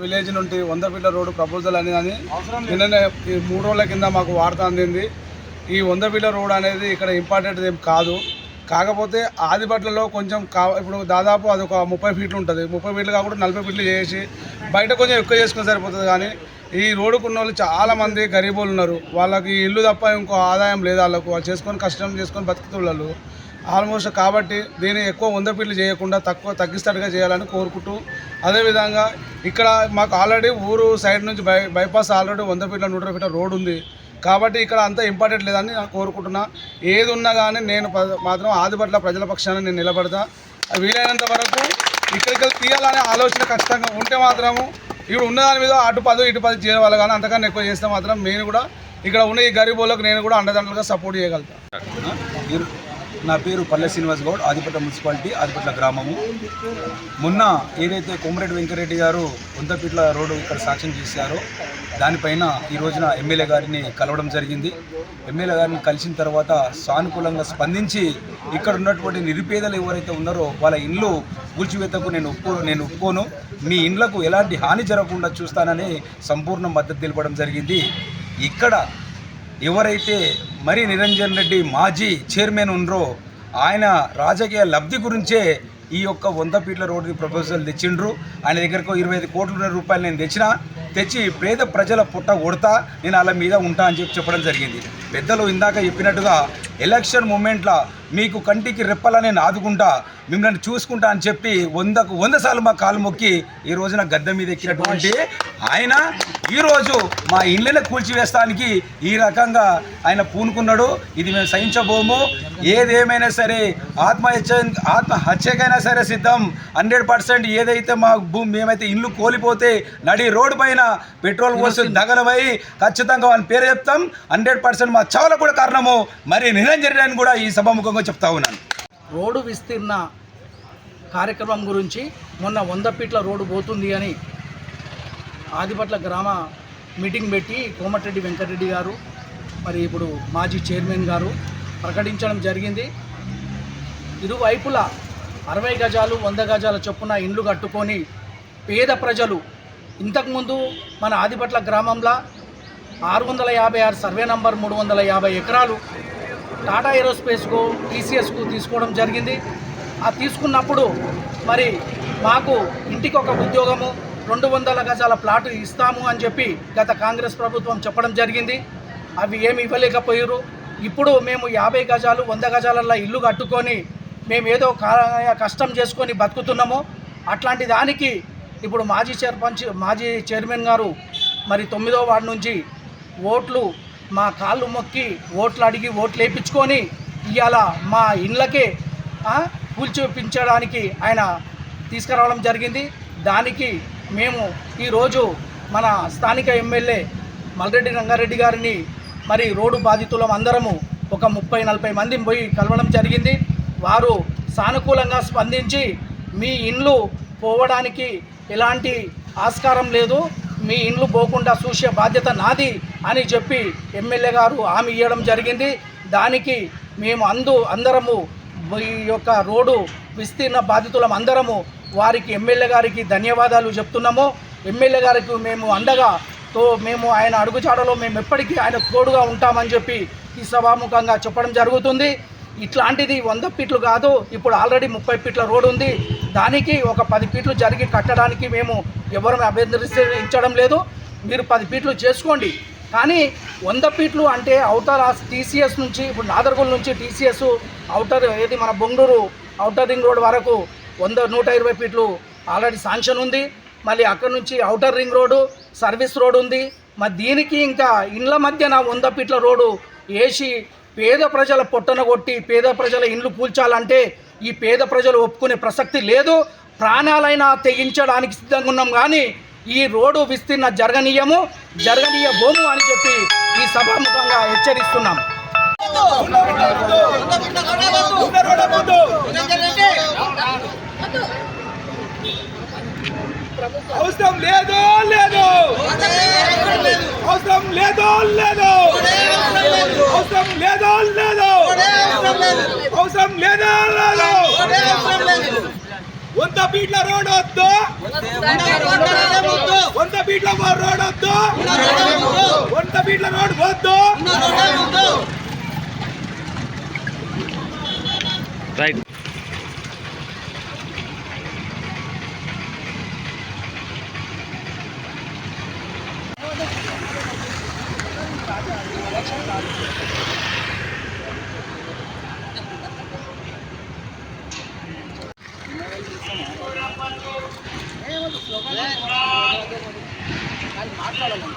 Village నుండి 100 ఫీట్ల road proposal అనేది నిన్ననే 3 రోజుల కింద మాకు వార్త అందింది. ఈ 100 ఫీట్ల రోడ్ అనేది ఇక్కడ ఇంపార్టెంట్ ఏం కాదు. కాకపోతే ఆదిపట్లలో కొంచెం ఇప్పుడు దాదాపు అది ఒక 30 ఫీట్లు ఉంటుంది. 30 ఫీట్లు కాకుండా 40 ఫీట్లు చేసి బయట కొంచెం ఎక్కువ చేసుకుని సరిపోతుంది. కానీ ఈ రోడ్డుకున్న వాళ్ళు చాలామంది గరీబులు ఉన్నారు. వాళ్ళకి ఇల్లు తప్ప ఇంకో ఆదాయం లేదు. వాళ్ళు చేసుకొని కష్టం చేసుకొని బతుకుతున్నారు ఆల్మోస్ట్. కాబట్టి దీన్ని ఎక్కువ 100 ఫీట్లు చేయకుండా తగ్గిస్తట్టుగా చేయాలని కోరుకుంటూ, అదేవిధంగా ఇక్కడ మాకు ఆల్రెడీ ఊరు సైడ్ నుంచి బైపాస్ ఆల్రెడీ 100 ఫీట్ల 120 ఫీట్ల రోడ్ ఉంది. కాబట్టి ఇక్కడ అంత ఇంపార్టెంట్ లేదని నేను కోరుకుంటున్నా. ఏది ఉన్నా కానీ నేను మాత్రం ఆదిపట్ల ప్రజల పక్షాన నేను నిలబడతా. వీలైనంత వరకు ఇక్కడికి తీయాలనే ఆలోచన ఖచ్చితంగా ఉంటే మాత్రము ఇప్పుడు ఉన్న దాని మీద అటు 10 ఇటు 10 చేయడం వల్ల కానీ అంతకన్నా ఎక్కువ చేస్తే మాత్రం నేను కూడా ఇక్కడ ఉన్న ఈ గరీబులకు నేను కూడా అండదండలుగా సపోర్ట్ చేయగలుగుతాను. నా పేరు పల్లె శ్రీనివాస్ గౌడ్, ఆదిపట్ల మున్సిపాలిటీ, ఆదిపట్ల గ్రామము. మొన్న ఏదైతే కోమరెడ్డి వెంకరెడ్డి గారు 100 ఫీట్ల రోడ్డు ఇక్కడ సాక్ష్యం చేశారో దానిపైన ఈ రోజున ఎమ్మెల్యే గారిని కలవడం జరిగింది. ఎమ్మెల్యే గారిని కలిసిన తర్వాత సానుకూలంగా స్పందించి ఇక్కడ ఉన్నటువంటి నిరుపేదలు ఎవరైతే ఉన్నారో వాళ్ళ ఇల్లు కూల్చివేతకు నేను ఒప్పుకోను, మీ ఇండ్లకు ఎలాంటి హాని జరగకుండా చూస్తానని సంపూర్ణ మద్దతు తెలపడం జరిగింది. ఇక్కడ ఎవరైతే మరి నిరంజన్ రెడ్డి మాజీ చైర్మన్ ఉన్నారో ఆయన రాజకీయ లబ్ధి గురించే ఈ యొక్క 100 ఫీట్ల రోడ్డు ప్రపోజల్ తెచ్చిండ్రు. ఆయన దగ్గరకు 25 కోట్ల రూపాయలు నేను తెచ్చి పేద ప్రజల పుట్ట కొడతా, నేను వాళ్ళ మీద ఉంటా అని చెప్పడం జరిగింది. పెద్దలు ఇందాక చెప్పినట్టుగా ఎలక్షన్ మూమెంట్లో మీకు కంటికి రెప్పలా నేను ఆదుకుంటా, మిమ్మల్ని చూసుకుంటా అని చెప్పి 100కు 100 సార్లు మా కాలు మొక్కి ఈ రోజున గద్దె మీద ఎక్కినటువంటి ఆయన ఈరోజు మా ఇళ్ళని కూల్చివేస్తానికి ఈ రకంగా ఆయన పూనుకున్నాడు. ఇది మేము సహించబోము. ఏదేమైనా సరే ఆత్మహత్యకైనా సరే సిద్ధం. 100% ఏదైతే మా మేమైతే ఇల్లు కోల్పోతే నడి రోడ్డు పైన పెట్రోల్ పోసి దగలమై ఖచ్చితంగా వాళ్ళ పేరు చెప్తాం. 100% మా చావులకు కూడా కారణము మరి నిరంజన్ రెడ్డి కూడా ఈ సభాముఖంగా చెప్తా ఉన్నాను. రోడ్డు విస్తీర్ణ కార్యక్రమం గురించి మొన్న 100 ఫీట్ల రోడ్డు పోతుంది అని ఆదిపట్ల గ్రామ మీటింగ్ పెట్టి కోమటిరెడ్డి వెంకటరెడ్డి గారు మరి ఇప్పుడు మాజీ చైర్మన్ గారు ప్రకటించడం జరిగింది. ఇరువైపులా 60 గజాలు 100 గజాల చొప్పున ఇండ్లు కట్టుకొని పేద ప్రజలు ఇంతకుముందు మన ఆదిపట్ల గ్రామంలో 656 సర్వే నంబర్ 350 ఎకరాలు టాటా ఏరోస్పేస్కు టీసీఎస్కు తీసుకోవడం జరిగింది. ఆ తీసుకున్నప్పుడు మరి మాకు ఇంటికి ఒక ఉద్యోగము 200 గజాల ప్లాటు ఇస్తాము అని చెప్పి గత కాంగ్రెస్ ప్రభుత్వం చెప్పడం జరిగింది. అవి ఏమి ఇవ్వలేకపోయారు. ఇప్పుడు మేము 50 గజాలు 100 గజాలలో ఇల్లు కట్టుకొని మేము ఏదో కష్టం చేసుకొని బతుకుతున్నాము. అట్లాంటి దానికి ఇప్పుడు మాజీ చైర్మన్ గారు మరి 9వ వార్డు నుంచి ఓట్లు మా కాళ్ళు మొక్కి ఓట్లు అడిగి ఓట్లు వేయించుకొని ఇవాళ మా ఇళ్ళకే కూల్చిపించడానికి ఆయన తీసుకురావడం జరిగింది. దానికి మేము ఈరోజు మన స్థానిక ఎమ్మెల్యే మల్రెడ్డి రంగారెడ్డి గారిని మరి రోడ్డు బాధితులం అందరము ఒక 30-40 మంది పోయి కలవడం జరిగింది. వారు సానుకూలంగా స్పందించి మీ ఇండ్లు పోవడానికి ఎలాంటి ఆస్కారం లేదు, మీ ఇండ్లు పోకుండా చూసే బాధ్యత నాది అని చెప్పి ఎమ్మెల్యే గారు హామీ ఇవ్వడం జరిగింది. దానికి మేము అందరము ఈ యొక్క రోడ్డు విస్తీర్ణ బాధితులం అందరము వారికి ఎమ్మెల్యే గారికి ధన్యవాదాలు చెప్తున్నాము. ఎమ్మెల్యే గారికి మేము అండగా మేము ఆయన అడుగుజాడలో మేము ఎప్పటికీ ఆయన తోడుగా ఉంటామని చెప్పి ఈ సభాముఖంగా చెప్పడం జరుగుతుంది. ఇట్లాంటిది 100 ఫీట్లు కాదు, ఇప్పుడు ఆల్రెడీ 30 ఫీట్ల రోడ్డు ఉంది. దానికి ఒక 10 ఫీట్లు జరిగి కట్టడానికి మేము ఎవరు అభ్యర్థించడం లేదు. మీరు 10 ఫీట్లు చేసుకోండి. కానీ 100 ఫీట్లు అంటే అవుటర్ టీసీఎస్ నుంచి ఇప్పుడు నాదర్గోల్ నుంచి టీసీఎస్ అవుటర్ ఏది మన బొంగళూరు అవుటర్ రింగ్ రోడ్ వరకు 120 ఫీట్లు ఆల్రెడీ శాంక్షన్ ఉంది. మళ్ళీ అక్కడి నుంచి outer ring road service road ఉంది. మరి దీనికి ఇంకా ఇండ్ల మధ్యన 100 ఫీట్ల రోడ్డు వేసి పేద ప్రజల పొట్టన కొట్టి పేద ప్రజల ఇండ్లు కూల్చాలంటే ఈ పేద ప్రజలు ఒప్పుకునే ప్రసక్తి లేదు. ప్రాణాలైనా తెగించడానికి సిద్ధంగా ఉన్నాం. కానీ ఈ రోడ్డు విస్తీర్ణ జరగనీయబోము అని చెప్పి ఈ సభాముఖంగా హెచ్చరిస్తున్నాం. అవసరం లేదో లేదో అవసరం లేదో లేదో అవసరం లేదో లేదో అవసరం లేదో లేదో వంద ఫీట్ల రోడ్ వద్దు, 100 ఫీట్ల రోడ్ వద్దు, 100 ఫీట్ల రోడ్ వద్దు. రైట్. మాట్లాడాలి.